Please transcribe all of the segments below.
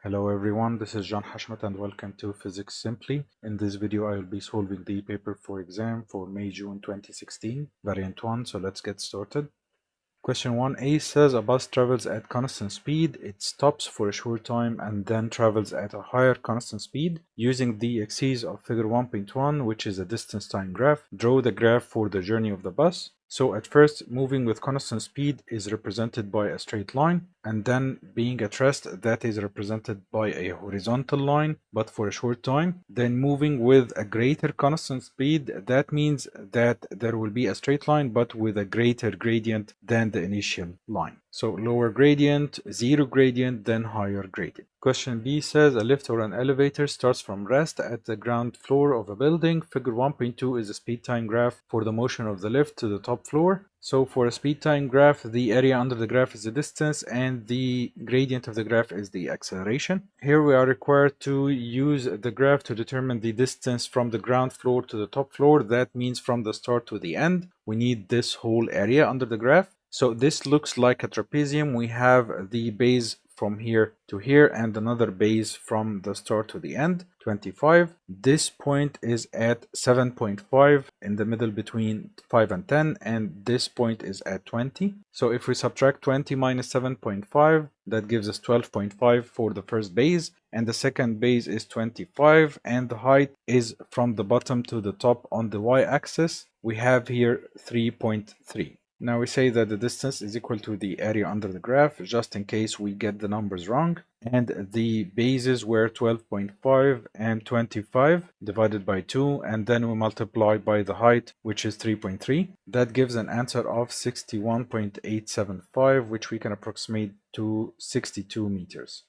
Hello everyone, this is John Hashmat and welcome to Physics Simply. In this video I will be solving the paper for exam for May-June 2016, variant 1, so let's get started. Question 1a says a bus travels at constant speed, it stops for a short time and then travels at a higher constant speed. Using the axes of figure 1.1, which is a distance time graph, draw the graph for the journey of the bus. So at first, moving with constant speed is represented by a straight line, and then being at rest, that is represented by a horizontal line, but for a short time. Then moving with a greater constant speed, that means that there will be a straight line, but with a greater gradient than the initial line. So lower gradient, zero gradient, then higher gradient. Question B says a lift or an elevator starts from rest at the ground floor of a building. Figure 1.2 is a speed time graph for the motion of the lift to the top floor. So for a speed time graph, the area under the graph is the distance and the gradient of the graph is the acceleration. Here we are required to use the graph to determine the distance from the ground floor to the top floor. That means from the start to the end. We need this whole area under the graph. So this looks like a trapezium. We have the base from here to here and another base from the start to the end, 25. This point is at 7.5 in the middle between 5 and 10, and this point is at 20. So if we subtract 20 minus 7.5, that gives us 12.5 for the first base, and the second base is 25, and the height is from the bottom to the top on the y-axis. We have here 3.3. Now we say that the distance is equal to the area under the graph, just in case we get the numbers wrong. And the bases were 12.5 and 25 divided by 2, and then we multiply by the height, which is 3.3. That gives an answer of 61.875, which we can approximate to 62 meters.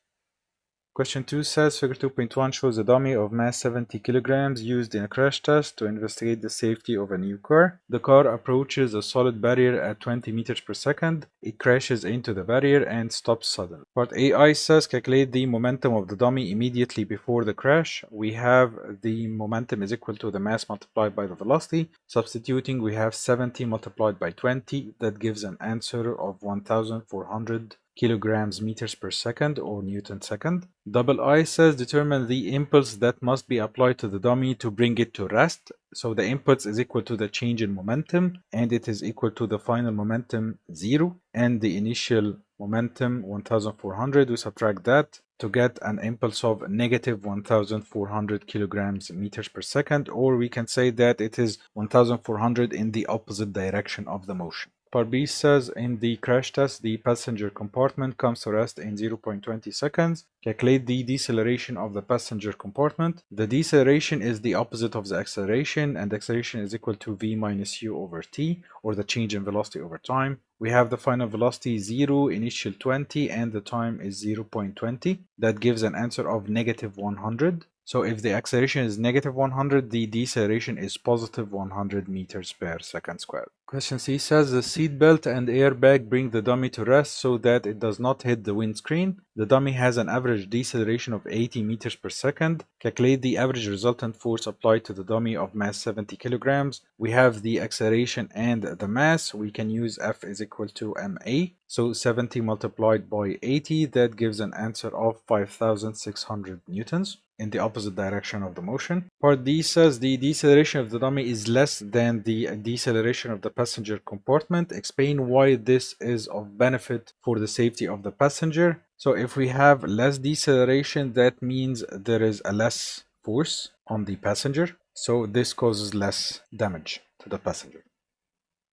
Question 2 says figure 2.1 shows a dummy of mass 70 kilograms used in a crash test to investigate the safety of a new car. The car approaches a solid barrier at 20 meters per second. It crashes into the barrier and stops suddenly. Part AI says calculate the momentum of the dummy immediately before the crash. We have the momentum is equal to the mass multiplied by the velocity. Substituting, we have 70 multiplied by 20. That gives an answer of 1,400 kilograms meters per second or Newton second. Double I says determine the impulse that must be applied to the dummy to bring it to rest. So the impulse is equal to the change in momentum, and it is equal to the final momentum 0 and the initial momentum 1400. We subtract that to get an impulse of negative 1400 kilograms meters per second, or we can say that it is 1400 in the opposite direction of the motion. Part B says in the crash test, the passenger compartment comes to rest in 0.20 seconds. Calculate the deceleration of the passenger compartment. The deceleration is the opposite of the acceleration, and acceleration is equal to v minus u over t, or the change in velocity over time. We have the final velocity 0, initial 20, and the time is 0.20. That gives an answer of negative 100. So if the acceleration is negative 100, the deceleration is positive 100 meters per second squared. Question C says the seat belt and airbag bring the dummy to rest so that it does not hit the windscreen. The dummy has an average deceleration of 80 meters per second. Calculate the average resultant force applied to the dummy of mass 70 kilograms. We have the acceleration and the mass. We can use F is equal to ma. So 70 multiplied by 80, that gives an answer of 5,600 newtons in the opposite direction of the motion. Part D says the deceleration of the dummy is less than the deceleration of the passenger compartment. Explain why this is of benefit for the safety of the passenger. So if we have less deceleration, that means there is a less force on the passenger. So this causes less damage to the passenger.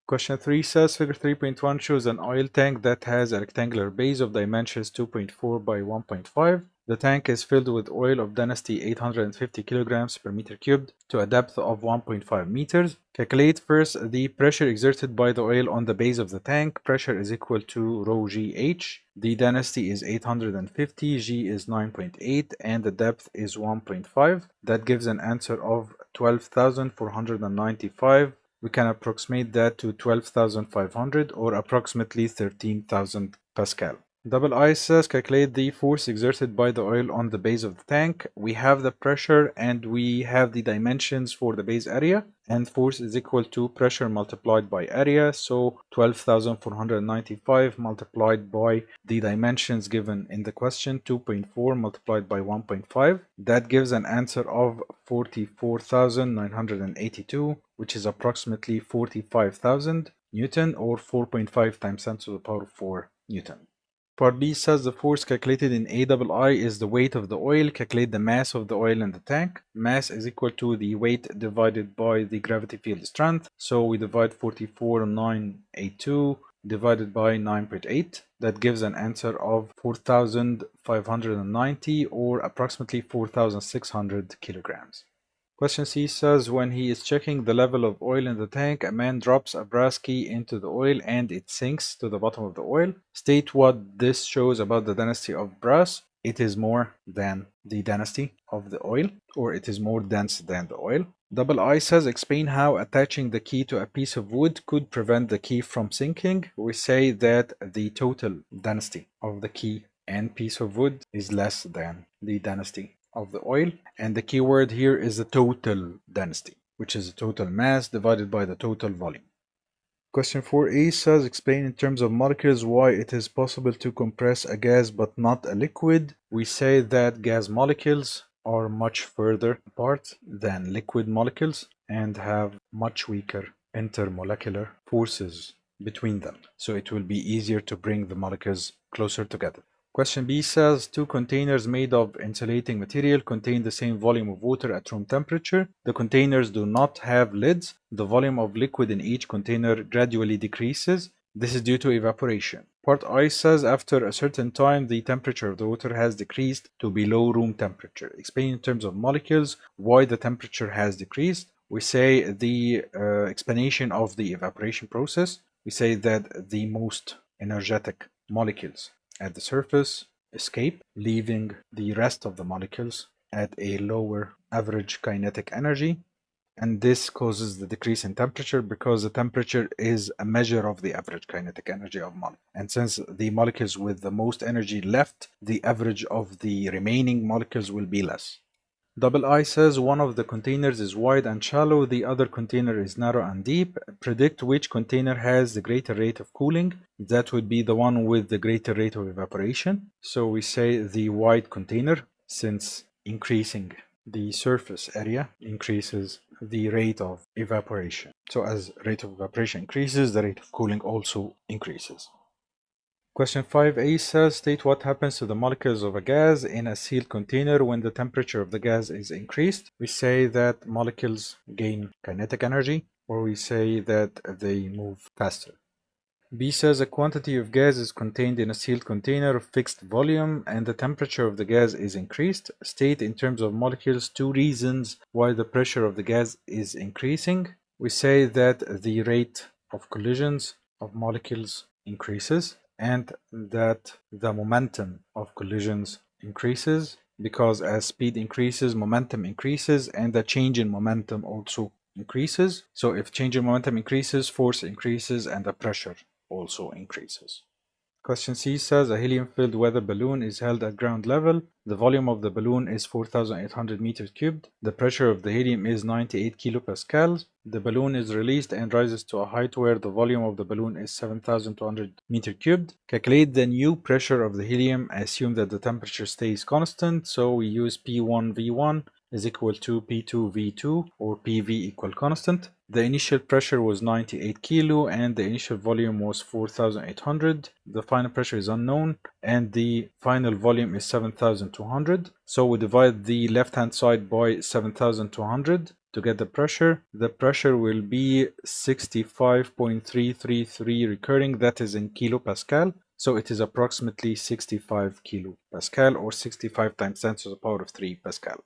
Question 3 says figure 3.1 shows an oil tank that has a rectangular base of dimensions 2.4 by 1.5. The tank is filled with oil of density 850 kilograms per meter cubed to a depth of 1.5 meters. Calculate first the pressure exerted by the oil on the base of the tank. Pressure is equal to rho gh. The density is 850, g is 9.8, and the depth is 1.5. That gives an answer of 12,495. We can approximate that to 12,500 or approximately 13,000 Pascal. Double I says calculate the force exerted by the oil on the base of the tank. We have the pressure and we have the dimensions for the base area, and force is equal to pressure multiplied by area, so 12,495 multiplied by the dimensions given in the question, 2.4 multiplied by 1.5. That gives an answer of 44,982, which is approximately 45,000 Newton, or 4.5 times 10 to the power of 4 Newton. Part B says the force calculated in AII is the weight of the oil. Calculate the mass of the oil in the tank. Mass is equal to the weight divided by the gravity field strength. So we divide 44,982 divided by 9.8. That gives an answer of 4,590, or approximately 4,600 kilograms. Question C says when he is checking the level of oil in the tank, a man drops a brass key into the oil and it sinks to the bottom of the oil. State what this shows about the density of brass. It is more than the density of the oil, or it is more dense than the oil. Double I says explain how attaching the key to a piece of wood could prevent the key from sinking. We say that the total density of the key and piece of wood is less than the density of the oil, and the keyword here is the total density, which is the total mass divided by the total volume. Question 4a says explain in terms of molecules why it is possible to compress a gas but not a liquid. We say that gas molecules are much further apart than liquid molecules and have much weaker intermolecular forces between them, so it will be easier to bring the molecules closer together. Question B says two containers made of insulating material contain the same volume of water at room temperature. The containers do not have lids. The volume of liquid in each container gradually decreases. This is due to evaporation. Part I says after a certain time the temperature of the water has decreased to below room temperature. Explain in terms of molecules why the temperature has decreased. We say the explanation of the evaporation process. We say that the most energetic molecules at the surface escape, leaving the rest of the molecules at a lower average kinetic energy, and this causes the decrease in temperature because the temperature is a measure of the average kinetic energy of molecules. And since the molecules with the most energy left, the average of the remaining molecules will be less. Double I says one of the containers is wide and shallow, the other container is narrow and deep. Predict which container has the greater rate of cooling. That would be the one with the greater rate of evaporation. So we say the wide container, since increasing the surface area increases the rate of evaporation. So as rate of evaporation increases, the rate of cooling also increases. Question 5a says state what happens to the molecules of a gas in a sealed container when the temperature of the gas is increased. We say that molecules gain kinetic energy, or we say that they move faster. B says a quantity of gas is contained in a sealed container of fixed volume and the temperature of the gas is increased. State in terms of molecules two reasons why the pressure of the gas is increasing. We say that the rate of collisions of molecules increases and that the momentum of collisions increases, because as speed increases, momentum increases, and the change in momentum also increases. So if change in momentum increases, force increases and the pressure also increases. Question C says a helium-filled weather balloon is held at ground level. The volume of the balloon is 4,800 meters cubed. The pressure of the helium is 98 kilopascals. The balloon is released and rises to a height where the volume of the balloon is 7,200 meters cubed. Calculate the new pressure of the helium. Assume that the temperature stays constant. So we use P1V1 is equal to P2V2, or PV equal constant. The initial pressure was 98 kilo and the initial volume was 4,800. The final pressure is unknown and the final volume is 7,200. So we divide the left hand side by 7,200 to get the pressure. The pressure will be 65.333 recurring, that is in kilopascal. So it is approximately 65 kilopascal, or 65 times 10 to the power of 3 Pascal.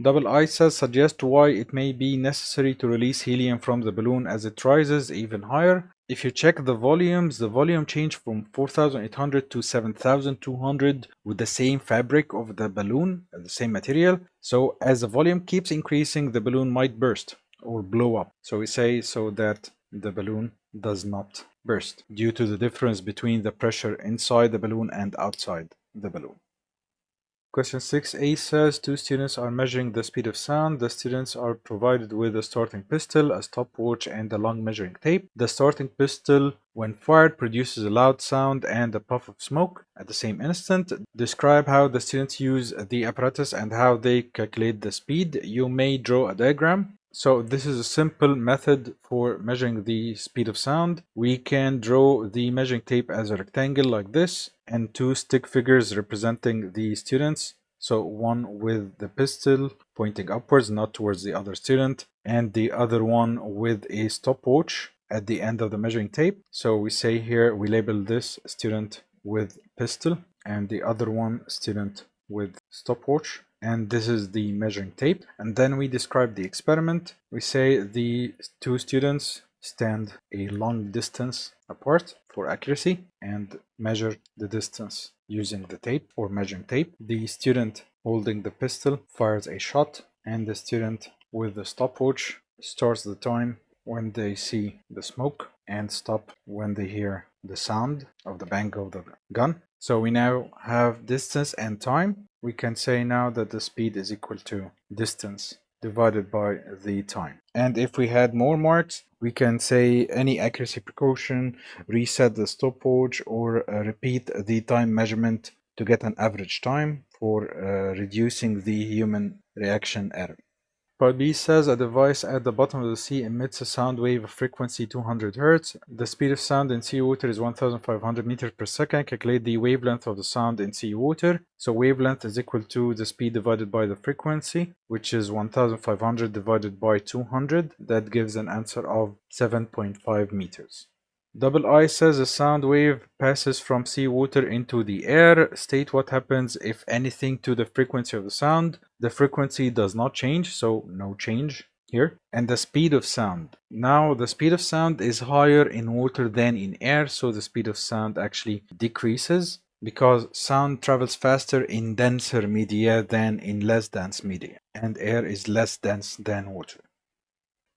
Double I says suggest why it may be necessary to release helium from the balloon as it rises even higher. If you check the volumes, the volume changed from 4,800 to 7,200 with the same fabric of the balloon, the same material. So as the volume keeps increasing, the balloon might burst or blow up. So we say so that the balloon does not burst due to the difference between the pressure inside the balloon and outside the balloon. Question 6a says two students are measuring the speed of sound. The students are provided with a starting pistol, a stopwatch, and a long measuring tape. The starting pistol, when fired, produces a loud sound and a puff of smoke at the same instant. Describe how the students use the apparatus and how they calculate the speed. You may draw a diagram. So this is a simple method for measuring the speed of sound. We can draw the measuring tape as a rectangle like this and two stick figures representing the students. So one with the pistol pointing upwards, not towards the other student, and the other one with a stopwatch at the end of the measuring tape. So we say here, we label this student with pistol and the other one student with stopwatch. And this is the measuring tape. And then we describe the experiment. We say the two students stand a long distance apart for accuracy and measure the distance using the tape or measuring tape. The student holding the pistol fires a shot, and the student with the stopwatch starts the time when they see the smoke and stop when they hear the sound of the bang of the gun. So we now have distance and time. We can say now that the speed is equal to distance divided by the time. And if we had more marks, we can say any accuracy precaution, reset the stopwatch, or repeat the time measurement to get an average time for reducing the human reaction error. Part B says a device at the bottom of the sea emits a sound wave of frequency 200 Hz. The speed of sound in seawater is 1500 meters per second. Calculate the wavelength of the sound in seawater. So wavelength is equal to the speed divided by the frequency, which is 1500 divided by 200. That gives an answer of 7.5 meters. Double I says a sound wave passes from seawater into the air. State what happens if anything to the frequency of the sound. The frequency does not change, so no change here. And the speed of sound. Now the speed of sound is higher in water than in air, so the speed of sound actually decreases because sound travels faster in denser media than in less dense media, and air is less dense than water.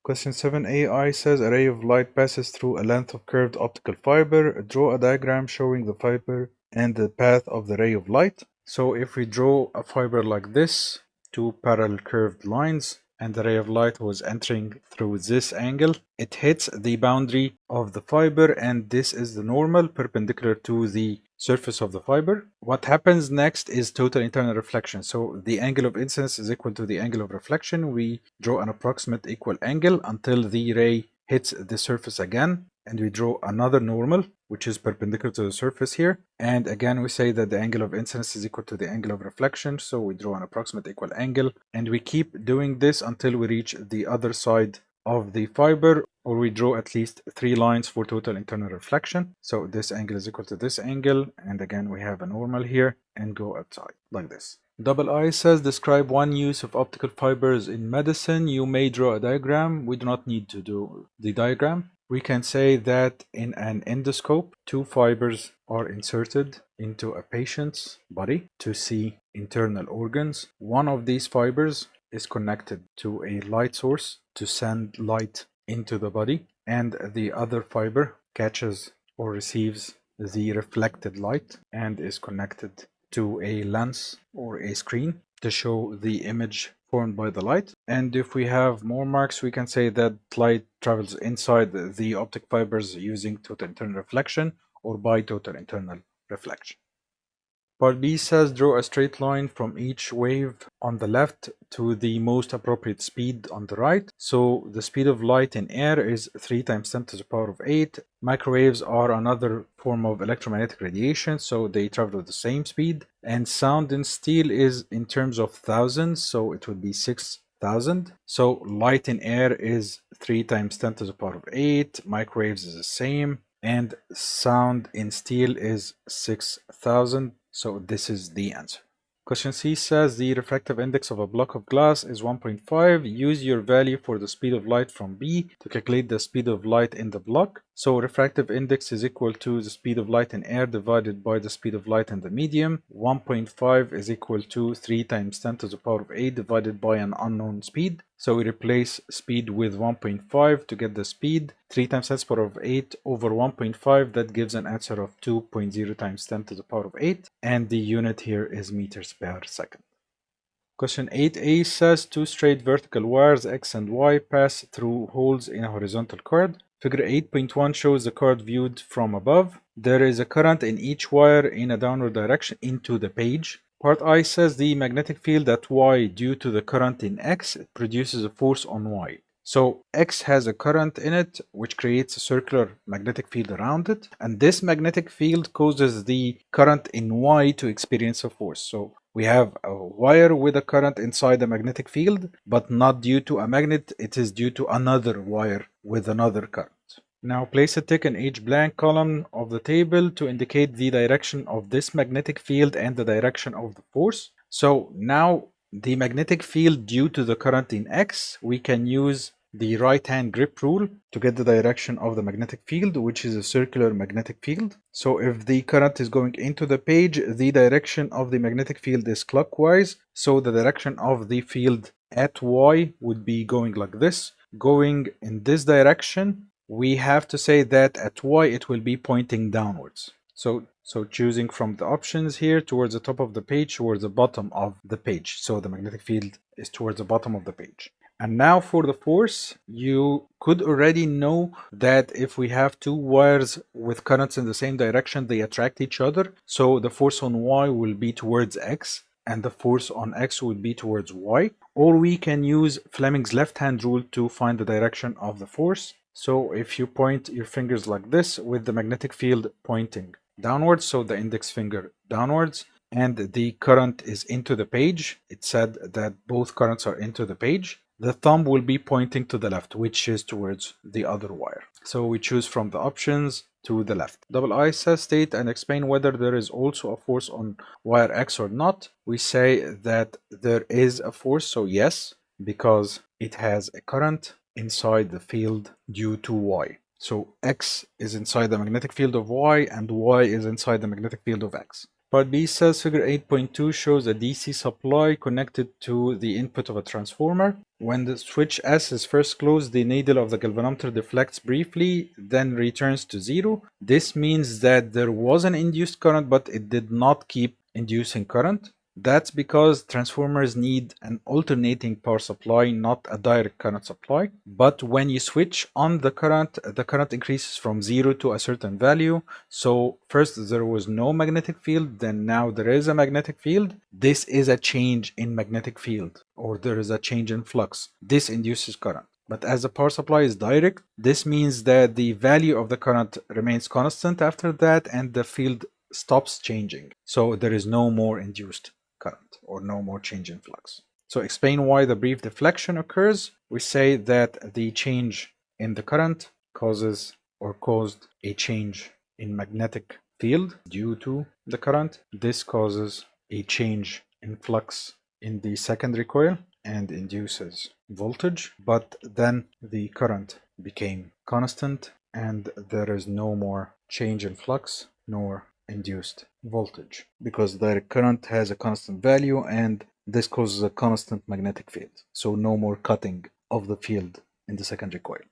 Question 7a says a ray of light passes through a length of curved optical fiber. Draw a diagram showing the fiber and the path of the ray of light. So if we draw a fiber like this, two parallel curved lines, and the ray of light was entering through this angle, it hits the boundary of the fiber, and this is the normal perpendicular to the surface of the fiber. What happens next is total internal reflection. So the angle of incidence is equal to the angle of reflection. We draw an approximate equal angle until the ray hits the surface again, and we draw another normal which is perpendicular to the surface here, and again we say that the angle of incidence is equal to the angle of reflection, so we draw an approximate equal angle, and we keep doing this until we reach the other side of the fiber, or we draw at least 3 lines for total internal reflection. So this angle is equal to this angle, and again we have a normal here, and go outside like this. Double I says describe one use of optical fibers in medicine. You may draw a diagram. We do not need to do the diagram. We can say that in an endoscope, 2 fibers are inserted into a patient's body to see internal organs. One of these fibers is connected to a light source to send light into the body, and the other fiber catches or receives the reflected light and is connected to a lens or a screen to show the image formed by the light. And if we have more marks, we can say that light travels inside the optic fibers using total internal reflection or by total internal reflection. Part B says draw a straight line from each wave on the left to the most appropriate speed on the right. So the speed of light in air is 3 times 10 to the power of 8. Microwaves are another form of electromagnetic radiation, so they travel at the same speed. And sound in steel is in terms of thousands, so it would be 6,000. So light in air is 3 times 10 to the power of 8. Microwaves is the same. And sound in steel is 6,000. So this is the answer. Question C says the refractive index of a block of glass is 1.5. Use your value for the speed of light from B to calculate the speed of light in the block. So refractive index is equal to the speed of light in air divided by the speed of light in the medium. 1.5 is equal to 3 times 10 to the power of 8 divided by an unknown speed. So we replace speed with 1.5 to get the speed. 3 times 10 to the power of 8 over 1.5, that gives an answer of 2.0 times 10 to the power of 8. And the unit here is meters per second. Question 8a says two straight vertical wires X and Y pass through holes in a horizontal cord. Figure 8.1 shows the cord viewed from above. There is a current in each wire in a downward direction into the page. Part I says the magnetic field at Y due to the current in X produces a force on Y. So X has a current in it which creates a circular magnetic field around it, and this magnetic field causes the current in Y to experience a force. So we have a wire with a current inside the magnetic field, but not due to a magnet, it is due to another wire with another current. Now place a tick in each blank column of the table to indicate the direction of this magnetic field and the direction of the force. So now the magnetic field due to the current in X, we can use the right hand grip rule to get the direction of the magnetic field, which is a circular magnetic field. So if the current is going into the page, the direction of the magnetic field is clockwise. So the direction of the field at Y would be going like this. Going in this direction, we have to say that at Y it will be pointing downwards. So choosing from the options here towards the top of the page, towards the bottom of the page. So the magnetic field is towards the bottom of the page. And now for the force, you could already know that if we have two wires with currents in the same direction, they attract each other. So the force on Y will be towards X and the force on X will be towards Y. Or we can use Fleming's left-hand rule to find the direction of the force. So if you point your fingers like this with the magnetic field pointing downwards, so the index finger downwards, and the current is into the page, it said that both currents are into the page, the thumb will be pointing to the left, which is towards the other wire. So we choose from the options to the left. Double I says state and explain whether there is also a force on wire X or not. We say that there is a force, so yes, because it has a current inside the field due to Y. So X is inside the magnetic field of Y and Y is inside the magnetic field of X. Part B says figure 8.2 shows a DC supply connected to the input of a transformer. When the switch S is first closed, the needle of the galvanometer deflects briefly, then returns to zero. This means that there was an induced current, but it did not keep inducing current. That's because transformers need an alternating power supply, not a direct current supply. But when you switch on the current increases from 0 to a certain value. So first there was no magnetic field, then now there is a magnetic field. This is a change in magnetic field, or there is a change in flux. This induces current. But as the power supply is direct, this means that the value of the current remains constant after that and the field stops changing. So there is no more induced current or no more change in flux. So explain why the brief deflection occurs. We say that the change in the current caused a change in magnetic field due to the current. This causes a change in flux in the secondary coil and induces voltage, but then the current became constant and there is no more change in flux nor induced voltage because direct current has a constant value and this causes a constant magnetic field. So no more cutting of the field in the secondary coil.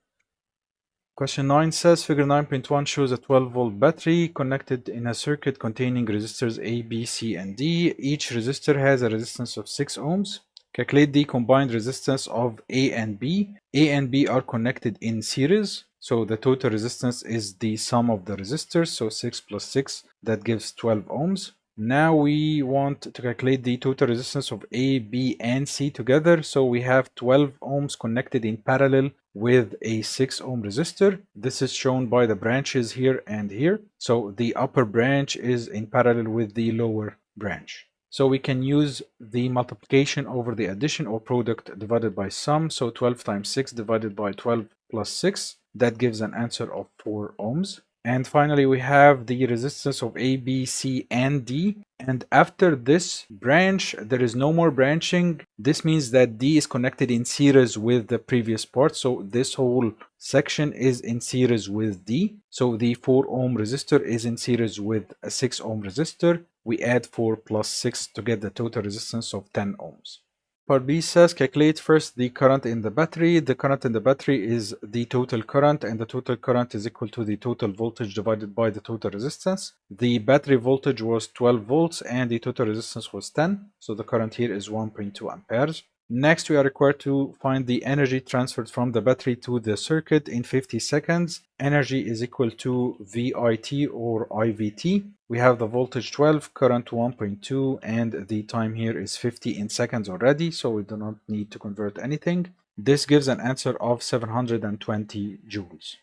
Question 9 says figure 9.1 shows a 12-volt battery connected in a circuit containing resistors A, B, C, and D. Each resistor has a resistance of 6 ohms. Calculate the combined resistance of A and B. A and B are connected in series. So the total resistance is the sum of the resistors. So 6 plus 6, that gives 12 ohms. Now we want to calculate the total resistance of A, B, and C together. So we have 12 ohms connected in parallel with a 6 ohm resistor. This is shown by the branches here and here. So the upper branch is in parallel with the lower branch. So we can use the multiplication over the addition or product divided by sum. So 12 times 6 divided by 12 plus 6. That gives an answer of 4 ohms. And finally, we have the resistance of A, B, C, and D. And after this branch, there is no more branching. This means that D is connected in series with the previous part. So this whole section is in series with D. So the 4 ohm resistor is in series with a 6 ohm resistor. We add 4 plus 6 to get the total resistance of 10 ohms. Part B says calculate first the current in the battery. The current in the battery is the total current, and the total current is equal to the total voltage divided by the total resistance. The battery voltage was 12 volts and the total resistance was 10, so the current here is 1.2 amperes. Next, we are required to find the energy transferred from the battery to the circuit in 50 seconds. Energy is equal to VIT or IVT. We have the voltage 12, current 1.2, and the time here is 50 in seconds already, so we do not need to convert anything. This gives an answer of 720 joules.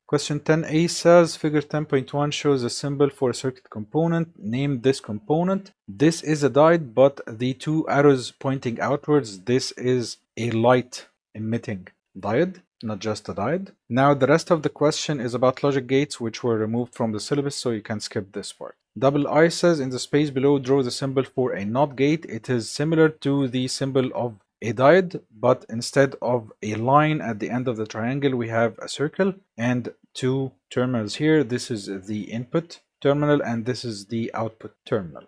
Question 10a says figure 10.1 shows a symbol for a circuit component. Name this component. This is a diode, but the 2 arrows pointing outwards, this is a light emitting diode, not just a diode. Now the rest of the question is about logic gates, which were removed from the syllabus, so you can skip this part. Double I says in the space below draw the symbol for a NOT gate. It is similar to the symbol of a diode, but instead of a line at the end of the triangle, we have a circle and 2 terminals here. This is the input terminal and this is the output terminal.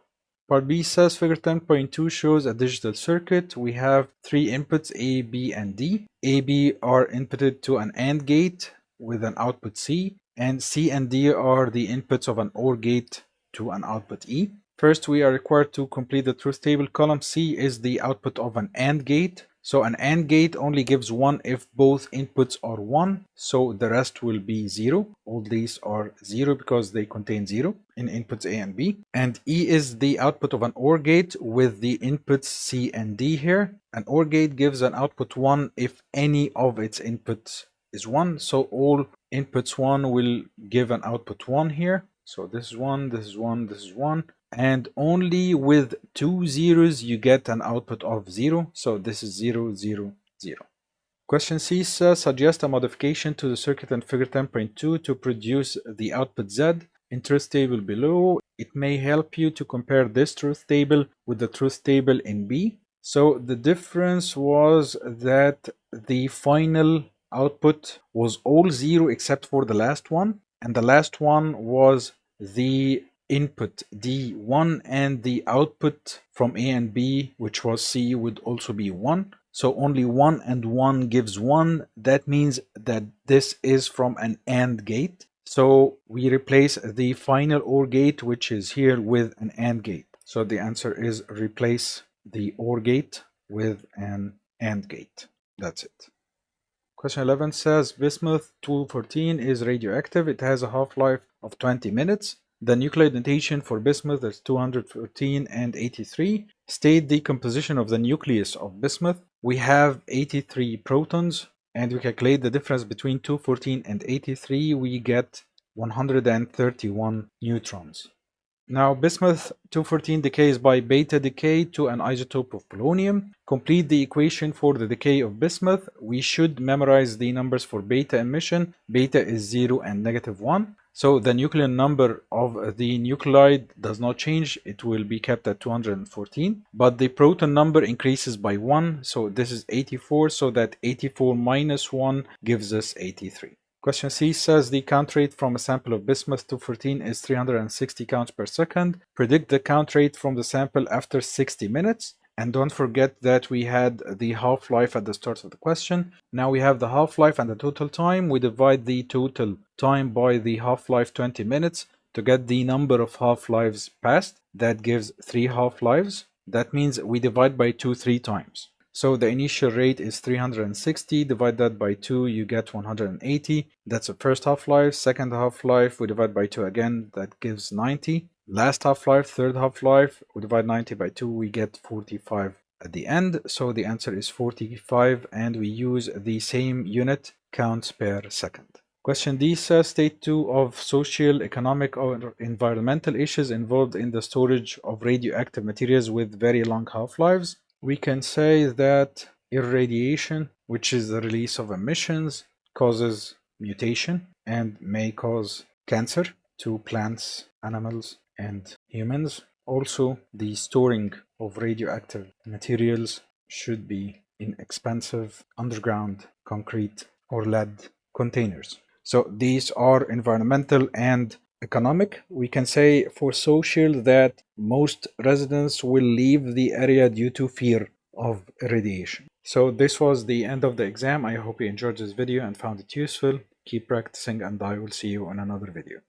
Part B says figure 10.2 shows a digital circuit. We have 3 inputs A, B, and D. A, B are inputted to an AND gate with an output C, and C and D are the inputs of an OR gate to an output E. First, we are required to complete the truth table. Column C is the output of an AND gate. So an AND gate only gives 1 if both inputs are 1. So the rest will be 0. All these are 0 because they contain 0 in inputs A and B. And E is the output of an OR gate with the inputs C and D here. An OR gate gives an output 1 if any of its inputs is 1. So all inputs 1 will give an output 1 here. So this is 1, this is 1, this is 1. And only with 2 zeros you get an output of 0. So this is 0, 0, 0. Question C says suggest a modification to the circuit in figure 10.2 to produce the output Z. In truth table below, it may help you to compare this truth table with the truth table in B. So the difference was that the final output was all 0 except for the last one, and the last one was the input D1, and the output from A and B, which was C, would also be 1. So only 1 and 1 gives 1. That means that this is from an AND gate. So we replace the final OR gate, which is here, with an AND gate. So the answer is replace the OR gate with an AND gate. That's it. Question 11 says bismuth 214 is radioactive. It has a half-life of 20 minutes. The nuclide notation for bismuth is 214 and 83. State the composition of the nucleus of bismuth. We have 83 protons, and we calculate the difference between 214 and 83. We get 131 neutrons. Now, bismuth 214 decays by beta decay to an isotope of polonium. Complete the equation for the decay of bismuth. We should memorize the numbers for beta emission. Beta is 0 and -1. So the nucleon number of the nuclide does not change. It will be kept at 214. But the proton number increases by 1. So this is 84. So that 84 minus 1 gives us 83. Question C says the count rate from a sample of bismuth 214 is 360 counts per second. Predict the count rate from the sample after 60 minutes. And don't forget that we had the half-life at the start of the question. Now we have the half-life and the total time. We divide the total time by the half-life 20 minutes to get the number of half-lives passed. That gives 3 half-lives. That means we divide by 2 3 times. So the initial rate is 360, divide that by 2, you get 180. That's the first half-life. Second half-life, we divide by 2 again, that gives 90. Last half-life, third half-life, we divide 90 by 2, we get 45 at the end. So the answer is 45, and we use the same unit, counts per second. Question D says state 2 of social, economic, or environmental issues involved in the storage of radioactive materials with very long half-lives. We can say that irradiation, which is the release of emissions, causes mutation, and may cause cancer to plants, animals, and humans. Also, the storing of radioactive materials should be in expensive underground concrete or lead containers. So these are environmental and economic. We can say for social that most residents will leave the area due to fear of radiation. So this was the end of the exam. I hope you enjoyed this video and found it useful. Keep practicing, and I will see you on another video.